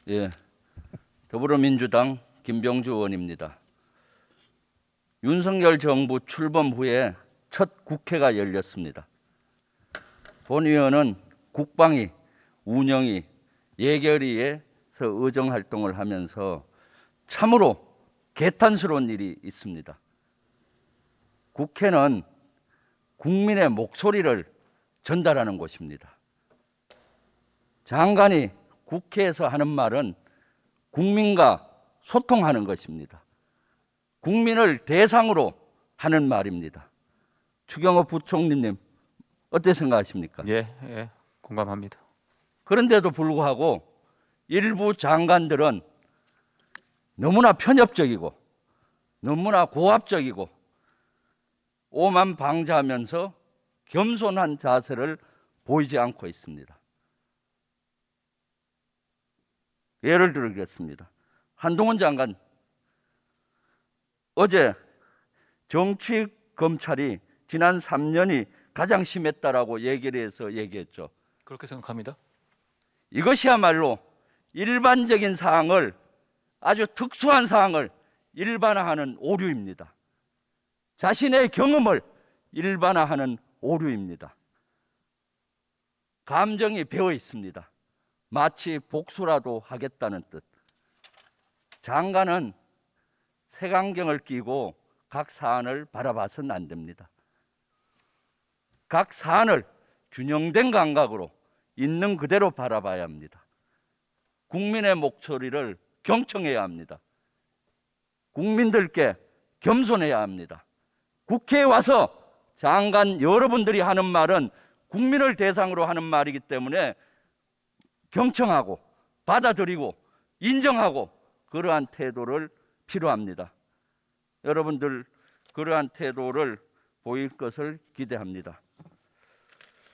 예, 더불어민주당 김병주 의원입니다. 윤석열 정부 출범 후에 첫 국회가 열렸습니다. 본 의원은 국방위, 운영위, 예결위에서 의정활동을 하면서 참으로 개탄스러운 일이 있습니다. 국회는 국민의 목소리를 전달하는 곳입니다. 장관이 국회에서 하는 말은 국민과 소통하는 것입니다. 국민을 대상으로 하는 말입니다. 추경호 부총리님 어떻게 생각하십니까? 예, 공감합니다. 그런데도 불구하고 일부 장관들은 너무나 편협적이고 너무나 고압적이고 오만방자하면서 겸손한 자세를 보이지 않고 있습니다. 예를 들겠습니다. 한동훈 장관 어제 정치 검찰이 지난 3년이 가장 심했다라고 얘기를 해서 얘기했죠. 그렇게 생각합니다. 이것이야말로 일반적인 사항을 아주 특수한 사항을 일반화하는 오류입니다. 자신의 경험을 일반화하는 오류입니다. 감정이 배어 있습니다. 마치 복수라도 하겠다는 뜻. 장관은 색안경을 끼고 각 사안을 바라봐서는 안 됩니다. 각 사안을 균형된 감각으로 있는 그대로 바라봐야 합니다. 국민의 목소리를 경청해야 합니다. 국민들께 겸손해야 합니다. 국회에 와서 장관 여러분들이 하는 말은 국민을 대상으로 하는 말이기 때문에 경청하고 받아들이고 인정하고 그러한 태도를 필요합니다. 여러분들 그러한 태도를 보일 것을 기대합니다.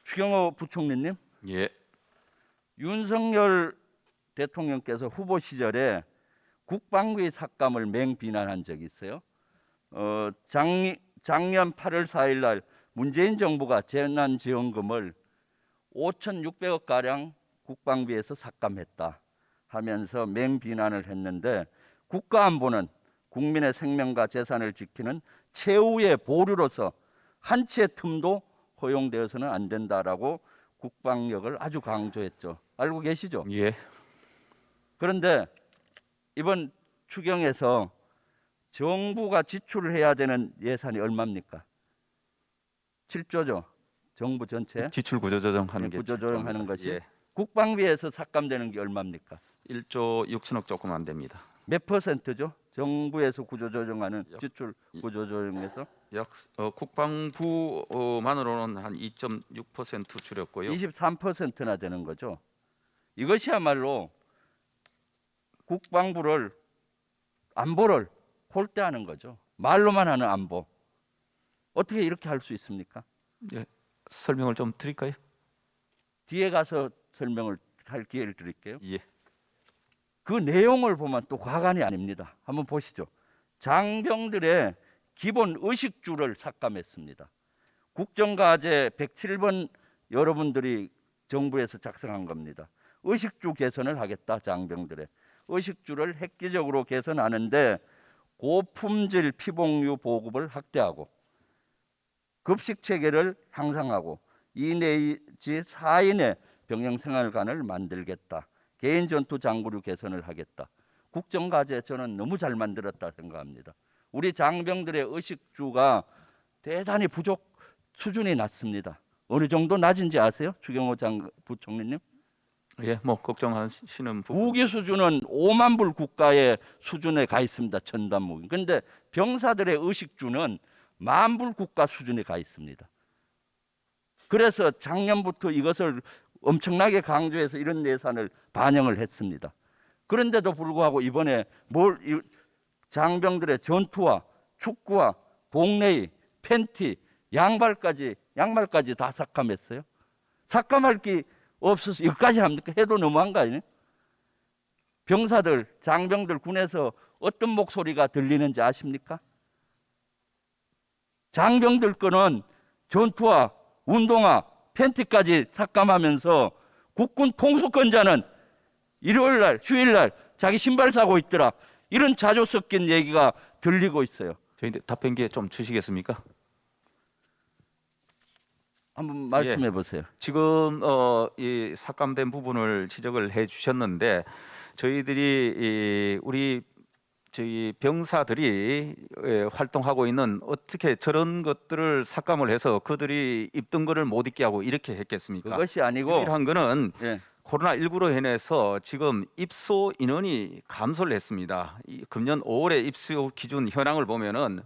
추경호 부총리님, 예, 윤석열 대통령께서 후보 시절에 국방비 삭감을 맹비난한 적이 있어요. 작년 8월 4일 날 문재인 정부가 재난지원금을 5,600억 가량 국방비에서 삭감했다 하면서 맹비난을 했는데 국가안보는 국민의 생명과 재산을 지키는 최후의 보루로서 한치의 틈도 허용되어서는 안 된다라고 국방력을 아주 강조했죠. 알고 계시죠? 예. 그런데 이번 추경에서 정부가 지출을 해야 되는 예산이 얼마입니까? 7조죠. 정부 전체 지출 구조조정하는 게 구조조정하는 것이 예. 국방비에서 삭감되는 게 얼마입니까? 1조 6천억 조금 안 됩니다. 몇 퍼센트죠? 정부에서 구조조정하는 지출 구조조정에서 국방부만으로는 한 2.6% 줄였고요. 23%나 되는 거죠. 이것이야말로 국방부를 안보를 홀대하는 거죠. 말로만 하는 안보. 어떻게 이렇게 할 수 있습니까? 예, 설명을 좀 드릴까요? 뒤에 가서 설명을 할 기회를 드릴게요. 예. 그 내용을 보면 또 과간이 아닙니다. 한번 보시죠. 장병들의 기본 의식주를 삭감했습니다. 국정과제 107번 여러분들이 정부에서 작성한 겁니다. 의식주 개선을 하겠다. 장병들의 의식주를 획기적으로 개선하는데 고품질 피복류 보급을 확대하고 급식 체계를 향상하고 2 내지 4인의 병영 생활관을 만들겠다. 개인 전투 장구류 개선을 하겠다. 국정과제 저는 너무 잘 만들었다 생각합니다. 우리 장병들의 의식주가 대단히 부족 수준이 낮습니다. 어느 정도 낮은지 아세요? 추경호 부총리님? 예, 뭐 걱정하시는 부분. 무기 수준은 5만 불 국가의 수준에 가 있습니다. 첨단 무기. 그런데 병사들의 의식주는 1만 불 국가 수준에 가 있습니다. 그래서 작년부터 이것을 엄청나게 강조해서 이런 예산을 반영을 했습니다. 그런데도 불구하고 이번에 장병들의 전투화, 축구화, 동네이, 팬티, 양말까지 다 삭감했어요. 삭감할 게 없어서 여기까지 합니까? 해도 너무한 거 아니에요? 병사들, 장병들 군에서 어떤 목소리가 들리는지 아십니까? 장병들 거는 전투화, 운동화, 팬티까지 삭감하면서 국군 통수권자는 일요일 날, 휴일 날 자기 신발 사고 있더라. 이런 자조 섞인 얘기가 들리고 있어요. 저희한테 답변 기회 좀 주시겠습니까? 한번 말씀해 보세요. 지금 이 삭감된 부분을 지적을 해 주셨는데 저희들이 우리 저희 병사들이 활동하고 있는 어떻게 저런 것들을 삭감을 해서 그들이 입던 거를 못 입게 하고 이렇게 했겠습니까? 그것이 아니고 유일한 거는 예. 코로나19로 인해서 지금 입소 인원이 감소를 했습니다. 금년 5월에 입소 기준 현황을 보면은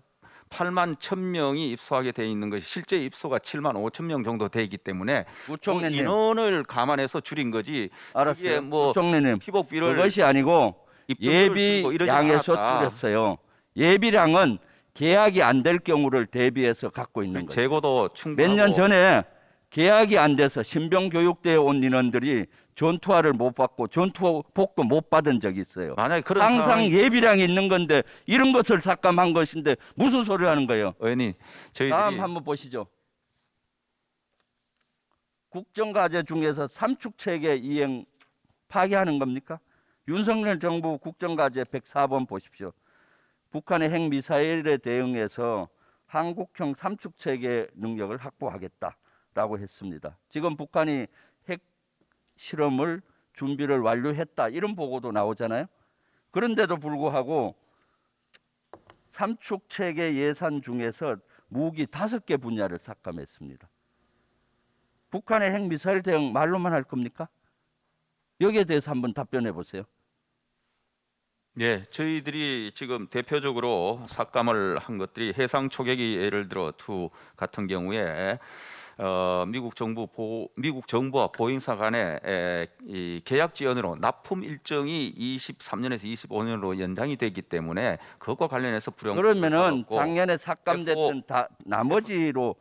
8만 1,000명이 입소하게 돼 있는 것이 실제 입소가 7만 5천 명 정도 되기 때문에 그 구총리님 인원을 감안해서 줄인 거지. 알았어요. 이게 뭐 구총리님 피복비를 그것이 아니고 입금료를 예비 줄이고 이러지 양에서 않았다. 줄였어요. 예비량은 계약이 안 될 경우를 대비해서 갖고 있는 거예요. 재고도 충분하고 몇 년 전에 계약이 안 돼서 신병 교육대에 온 인원들이 전투화를 못 받고 전투복도 못 받은 적이 있어요. 만약에 그런 항상 상황이- 예비량이 있는 건데 이런 것을 삭감한 것인데 무슨 소리를 하는 거예요? 의원님 저희들이 다음 한번 보시죠. 국정과제 중에서 삼축체계 이행 파기하는 겁니까? 윤석열 정부 국정과제 104번 보십시오. 북한의 핵미사일에 대응해서 한국형 삼축체계 능력을 확보하겠다라고 했습니다. 지금 북한이 핵 실험을 준비를 완료했다 이런 보고도 나오잖아요. 그런데도 불구하고 삼축체계 예산 중에서 무기 5개 분야를 삭감했습니다. 북한의 핵미사일 대응 말로만 할 겁니까? 여기에 대해서 한번 답변해 보세요. 예, 저희들이 지금 대표적으로 삭감을 한 것들이 해상 초계기 예를 들어 투 같은 경우에 미국 정부와 보잉사 간의 이 계약 지연으로 납품 일정이 23년에서 25년으로 연장이 되기 때문에 그것과 관련해서 불용. 그러면은 작년에 삭감됐던 다 나머지로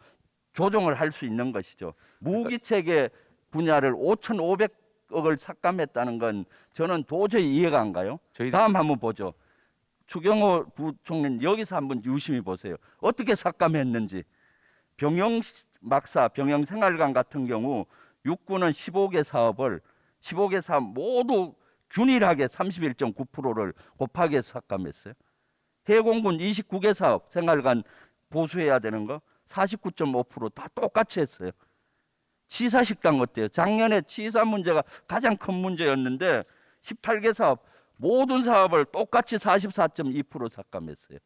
조정을 할 수 있는 것이죠. 무기 체계 분야를 5,500억을 삭감했다는 건 저는 도저히 이해가 안 가요. 다음 한번 보죠. 추경호 부총리님 여기서 한번 유심히 보세요. 어떻게 삭감했는지. 병영생활관 같은 경우 육군은 15개 사업 모두 균일하게 31.9%를 곱하기 삭감했어요. 해공군 29개 사업 생활관 보수해야 되는 거 49.5%다 똑같이 했어요. 치사식당 어때요? 작년에 치사 문제가 가장 큰 문제였는데 18개 사업 모든 사업을 똑같이 44.2% 삭감했어요.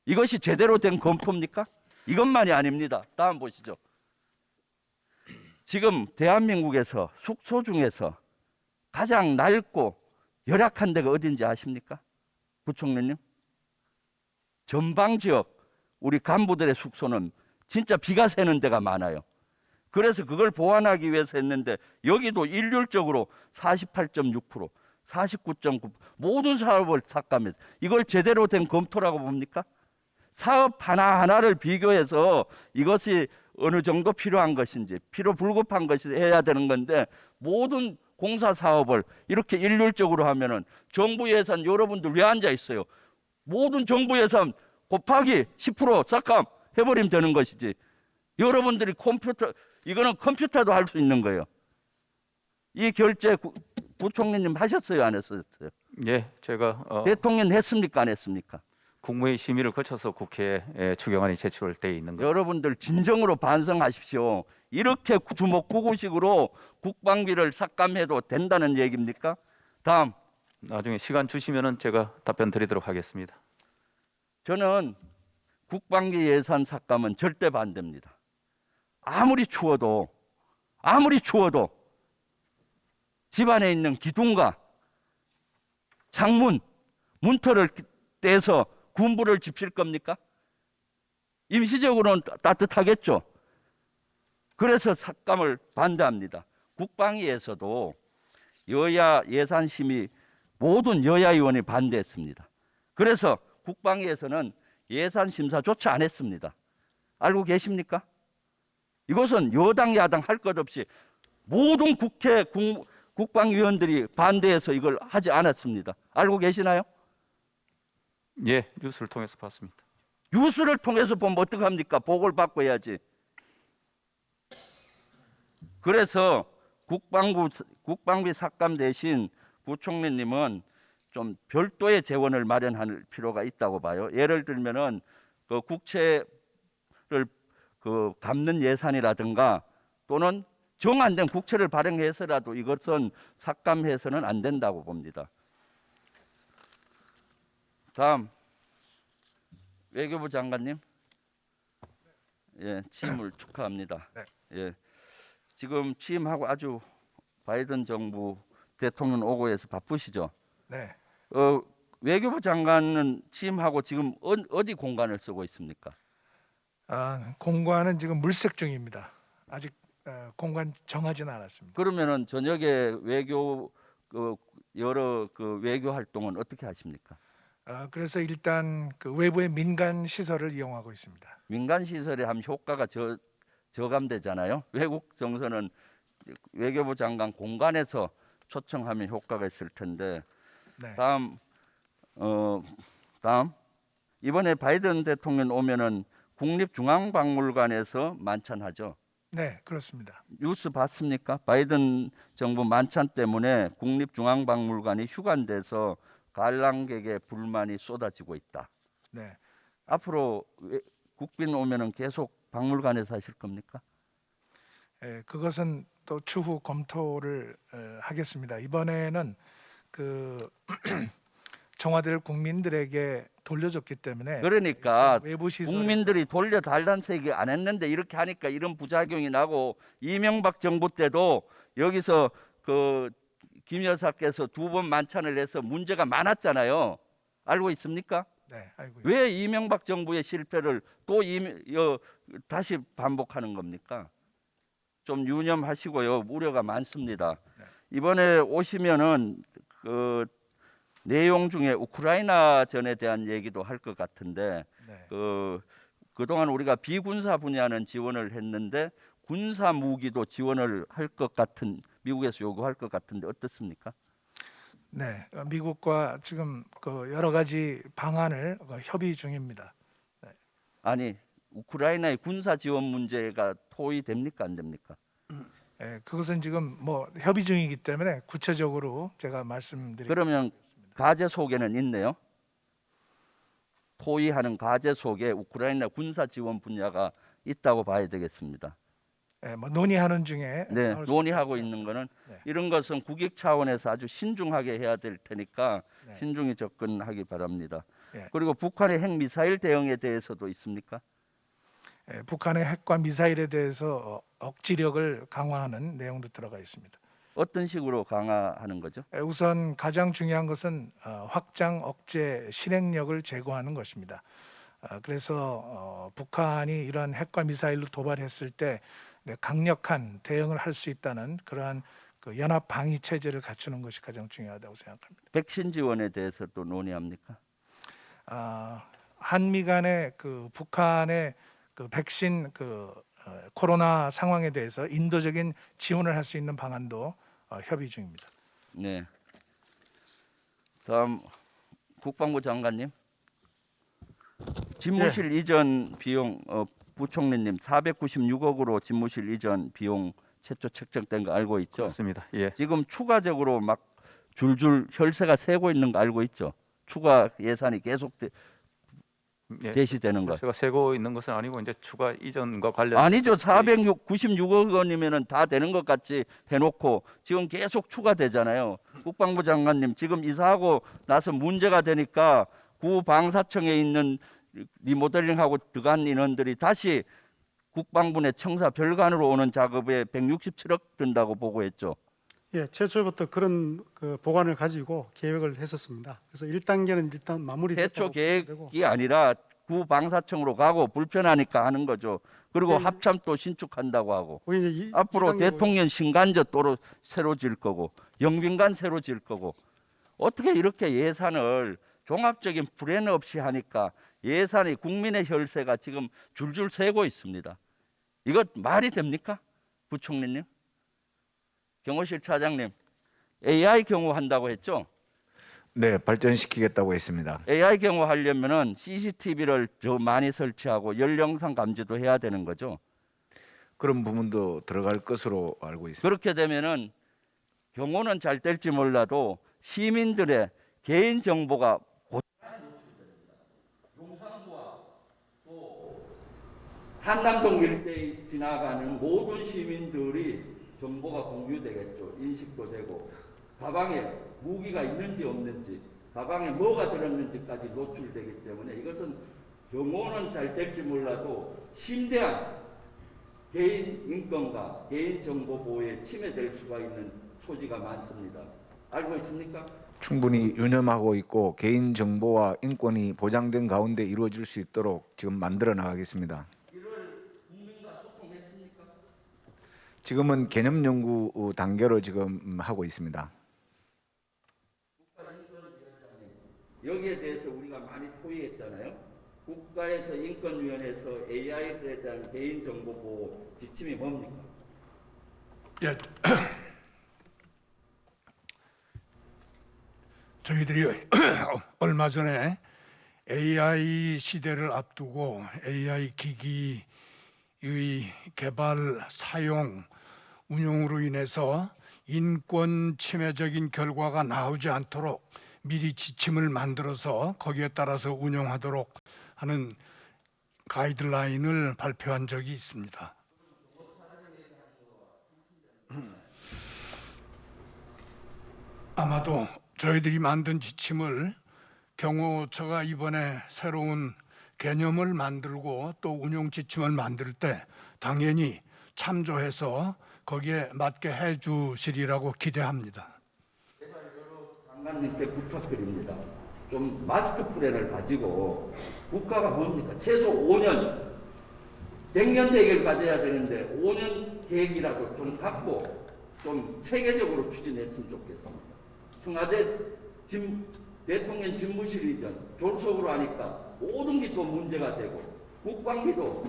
이것이 제대로 된 검토입니까? 이것만이 아닙니다. 다음 보시죠. 지금 대한민국에서 숙소 중에서 가장 낡고 열악한 데가 어딘지 아십니까? 부총리님? 전방 지역 우리 간부들의 숙소는 진짜 비가 새는 데가 많아요. 그래서 그걸 보완하기 위해서 했는데 여기도 일률적으로 48.6%, 49.9% 모든 사업을 삭감했어요. 이걸 제대로 된 검토라고 봅니까? 사업 하나하나를 비교해서 이것이 어느 정도 필요한 것인지 필요 불급한 것이 해야 되는 건데 모든 공사 사업을 이렇게 일률적으로 하면은 정부 예산 여러분들 왜 앉아 있어요? 모든 정부 예산 곱하기 10% 삭감 해버리면 되는 것이지. 여러분들이 이거는 컴퓨터도 할 수 있는 거예요. 이 결제 부총리님 하셨어요, 안 했었어요? 예, 제가 대통령 했습니까, 안 했습니까? 국무회의 심의를 거쳐서 국회에 추경안이 제출돼 있는 거. 여러분들 진정으로 반성하십시오. 이렇게 주먹구구식으로 국방비를 삭감해도 된다는 얘기입니까? 다음. 나중에 시간 주시면은 제가 답변 드리도록 하겠습니다. 저는 국방비 예산 삭감은 절대 반대입니다. 아무리 추워도 집안에 있는 기둥과 창문, 문틀을 떼서 군부를 지필 겁니까? 임시적으로는 따뜻하겠죠. 그래서 삭감을 반대합니다. 국방위에서도 여야 예산심의 모든 여야 의원이 반대했습니다. 그래서 국방위에서는 예산심사조차 안 했습니다. 알고 계십니까? 이것은 여당 야당 할 것 없이 모든 국회 국방위원들이 반대해서 이걸 하지 않았습니다. 알고 계시나요? 예, 뉴스를 통해서 봤습니다. 뉴스를 통해서 보면 어떡합니까? 보고를 받고 해야지. 그래서 국방비 삭감 대신 부총리님은 좀 별도의 재원을 마련할 필요가 있다고 봐요. 예를 들면은 그 국채를 그 갚는 예산이라든가 또는 정 안 된 국채를 발행해서라도 이것은 삭감해서는 안 된다고 봅니다. 다음 외교부 장관님. 예, 취임을 축하합니다. 네. 예, 지금 취임하고 아주 바이든 정부 대통령 오고해서 바쁘시죠? 네. 외교부 장관은 취임하고 지금 어디 공간을 쓰고 있습니까? 공관은 지금 물색 중입니다. 아직 공관 정하지는 않았습니다. 그러면은 저녁에 여러 외교 활동은 어떻게 하십니까? 그래서 일단 그 외부의 민간 시설을 이용하고 있습니다. 민간 시설에 하면 효과가 저감되잖아요. 외국 정서는 외교부 장관 공간에서 초청하면 효과가 있을 텐데. 네. 다음 이번에 바이든 대통령 오면은 국립중앙박물관에서 만찬하죠. 네, 그렇습니다. 뉴스 봤습니까? 바이든 정부 만찬 때문에 국립중앙박물관이 휴관돼서 관람객의 불만이 쏟아지고 있다. 네. 앞으로 국빈 오면은 계속 박물관에서 하실 겁니까? 그것은 또 추후 검토를 하겠습니다. 이번에는 그 청와대를 국민들에게 돌려줬기 때문에 그러니까 외부 시설 국민들이 돌려달라는 얘기 안 했는데 이렇게 하니까 이런 부작용이 나고, 이명박 정부 때도 여기서 그 김 여사께서 2번 만찬을 해서 문제가 많았잖아요. 알고 있습니까? 네, 알고 있습니다. 왜 이명박 정부의 실패를 또 다시 반복하는 겁니까? 좀 유념하시고요. 우려가 많습니다. 네. 이번에 오시면은 그 내용 중에 우크라이나 전에 대한 얘기도 할 것 같은데, 네. 그동안 우리가 비군사 분야는 지원을 했는데 군사 무기도 지원을 할 것 같은, 미국에서 요구할 것 같은데 어떻습니까? 네, 미국과 지금 그 여러 가지 방안을 협의 중입니다. 아니, 우크라이나의 군사 지원 문제가 토의됩니까, 안 됩니까? 그것은 지금 뭐 협의 중이기 때문에 구체적으로 제가 말씀드리겠습니다. 그러면 과제 속에는 있네요. 토의하는 과제 속에 우크라이나 군사 지원 분야가 있다고 봐야 되겠습니다. 뭐 논의하는 중에 네, 나올 수 논의하고 있겠죠. 있는 거는 네. 이런 것은 국익 차원에서 아주 신중하게 해야 될 테니까 네. 신중히 접근하기 바랍니다. 네. 그리고 북한의 핵 미사일 대응에 대해서도 있습니까? 북한의 핵과 미사일에 대해서 억지력을 강화하는 내용도 들어가 있습니다. 어떤 식으로 강화하는 거죠? 우선 가장 중요한 것은 확장 억제 실행력을 제고하는 것입니다. 그래서 북한이 이런 핵과 미사일로 도발했을 때 강력한 대응을 할 수 있다는 그러한 그 연합 방위 체제를 갖추는 것이 가장 중요하다고 생각합니다. 백신 지원에 대해서도 논의합니까? 한미 간의 그 북한의 그 백신 코로나 상황에 대해서 인도적인 지원을 할 수 있는 방안도 협의 중입니다. 네. 다음 국방부 장관님. 집무실 이전 비용 부총리님 496억으로 집무실 이전 비용 최초 책정된 거 알고 있죠? 그렇습니다. 예. 지금 추가적으로 막 줄줄 혈세가 새고 있는 거 알고 있죠? 추가 예산이 계속 예. 제시되는 거. 제가 세고 있는 것은 아니고 이제 추가 이전과 관련 아니죠. 496억 원이면 다 되는 것 같이 해놓고 지금 계속 추가되잖아요. 국방부 장관님 지금 이사하고 나서 문제가 되니까 구 방사청에 있는 리모델링하고 들어간 인원들이 다시 국방부 내 청사 별관으로 오는 작업에 167억 든다고 보고했죠. 예, 최초부터 그런 그 보관을 가지고 계획을 했었습니다. 그래서 1단계는 일단 마무리됐다고 최초 보시면 되고, 계획이 아니라 구 방사청으로 가고 불편하니까 하는 거죠. 그리고 네. 합참 또 신축한다고 하고 거기 이제 앞으로 2단계고 대통령 신관저 또로 새로 질 거고 영빈관 새로 질 거고, 어떻게 이렇게 예산을 종합적인 플랜 없이 하니까 예산이 국민의 혈세가 지금 줄줄 새고 있습니다. 이것 말이 됩니까? 부총리님, 경호실 차장님, AI 경호한다고 했죠? 네, 발전시키겠다고 했습니다. AI 경호하려면은 CCTV를 더 많이 설치하고 연령상 감지도 해야 되는 거죠. 그런 부분도 들어갈 것으로 알고 있습니다. 그렇게 되면은 경호는 잘 될지 몰라도 시민들의 개인 정보가 한남동 일대에 지나가는 모든 시민들이 정보가 공유되겠죠. 인식도 되고 가방에 무기가 있는지 없는지 가방에 뭐가 들었는지까지 노출되기 때문에 이것은 경호는 잘 될지 몰라도 심대한 개인 인권과 개인 정보 보호에 침해될 수가 있는 소지가 많습니다. 알고 있습니까? 충분히 유념하고 있고 개인 정보와 인권이 보장된 가운데 이루어질 수 있도록 지금 만들어 나가겠습니다. 지금은 개념 연구 단계로 지금 하고 있습니다. 여기에 대해서 우리가 많이 토의했잖아요. 국가에서 인권위원회에서 AI에 대한 개인정보 보호 지침이 뭡니까? 예, 저희들이 얼마 전에 AI 시대를 앞두고 AI 기기의 개발, 사용, 운용으로 인해서 인권 침해적인 결과가 나오지 않도록 미리 지침을 만들어서 거기에 따라서 운영하도록 하는 가이드라인을 발표한 적이 있습니다. 아마도 저희들이 만든 지침을 경호처가 이번에 새로운 개념을 만들고 또 운용 지침을 만들 때 당연히 참조해서 거기에 맞게 해 주시리라고 기대합니다. 장관님께 부탁드립니다. 좀 마스터 플랜을 가지고 국가가 뭡니까? 최소 5년, 100년 대계를 가져야 되는데 5년 계획이라도 좀 갖고 좀 체계적으로 추진했으면 좋겠습니다. 청와대 대통령 집무실이든 졸속으로 하니까 모든 게 또 문제가 되고 국방비도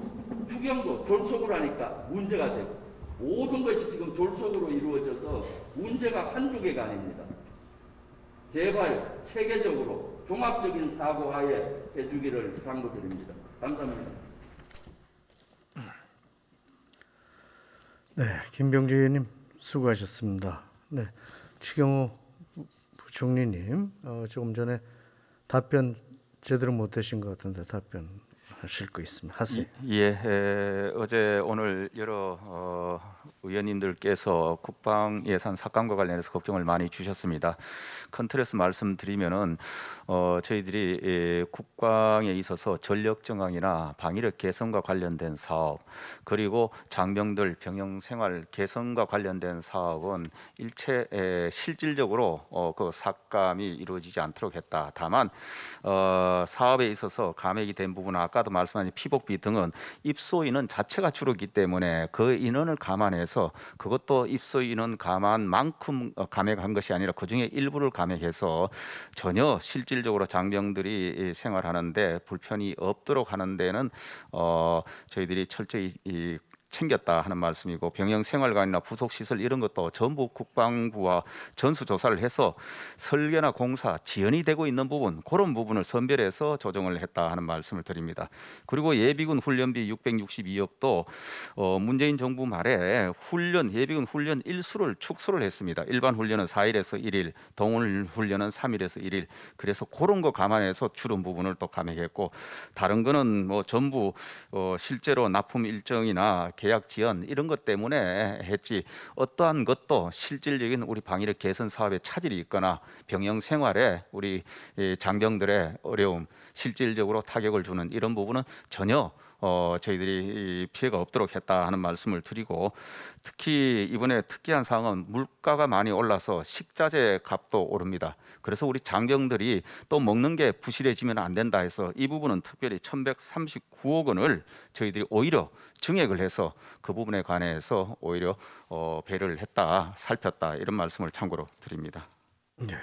추경도 졸속으로 하니까 문제가 되고 모든 것이 지금 졸속으로 이루어져서 문제가 한두 개가 아닙니다. 제발 체계적으로 종합적인 사고하에 해주기를 당부드립니다. 감사합니다. 네, 김병주 의원님 수고하셨습니다. 네, 추경호 부총리님 조금 전에 답변 제대로 못하신 것 같은데 답변하실 거 있으면 하세요. 어제 오늘 여러 의원님들께서 국방 예산 삭감과 관련해서 걱정을 많이 주셨습니다. 큰 틀에서 말씀드리면은 저희들이 국방에 있어서 전력 정황이나 방위력 개선과 관련된 사업 그리고 장병들 병영 생활 개선과 관련된 사업은 일체 실질적으로 그 삭감이 이루어지지 않도록 했다. 다만 사업에 있어서 감액이 된 부분은 아까도 말씀하신 피복비 등은 입소 인원 자체가 줄었기 때문에 그 인원을 감안해서 그것도 입소 인원 감안만큼 감액한 것이 아니라 그 중에 일부를 감액해서 전혀 실질적으로 장병들이 생활하는데 불편이 없도록 하는 데는 저희들이 철저히 챙겼다 하는 말씀이고 병영생활관이나 부속시설 이런 것도 전부 국방부와 전수조사를 해서 설계나 공사, 지연이 되고 있는 부분 그런 부분을 선별해서 조정을 했다 하는 말씀을 드립니다. 그리고 예비군 훈련비 662억도 문재인 정부 말에 예비군 훈련 일수를 축소를 했습니다. 일반 훈련은 4일에서 1일, 동원 훈련은 3일에서 1일 그래서 그런 거 감안해서 줄은 부분을 또 감액했고 다른 거는 뭐 전부 실제로 납품 일정이나 계약 지연 이런 것 때문에 했지 어떠한 것도 실질적인 우리 방위력 개선 사업에 차질이 있거나 병영 생활에 우리 장병들의 어려움 실질적으로 타격을 주는 이런 부분은 전혀 저희들이 피해가 없도록 했다 하는 말씀을 드리고 특히 이번에 특이한 사항은 물가가 많이 올라서 식자재 값도 오릅니다. 그래서 우리 장병들이 또 먹는 게 부실해지면 안 된다 해서 이 부분은 특별히 1,139억 원을 저희들이 오히려 증액을 해서 그 부분에 관해서 오히려 배려를 했다, 살폈다 이런 말씀을 참고로 드립니다. 네.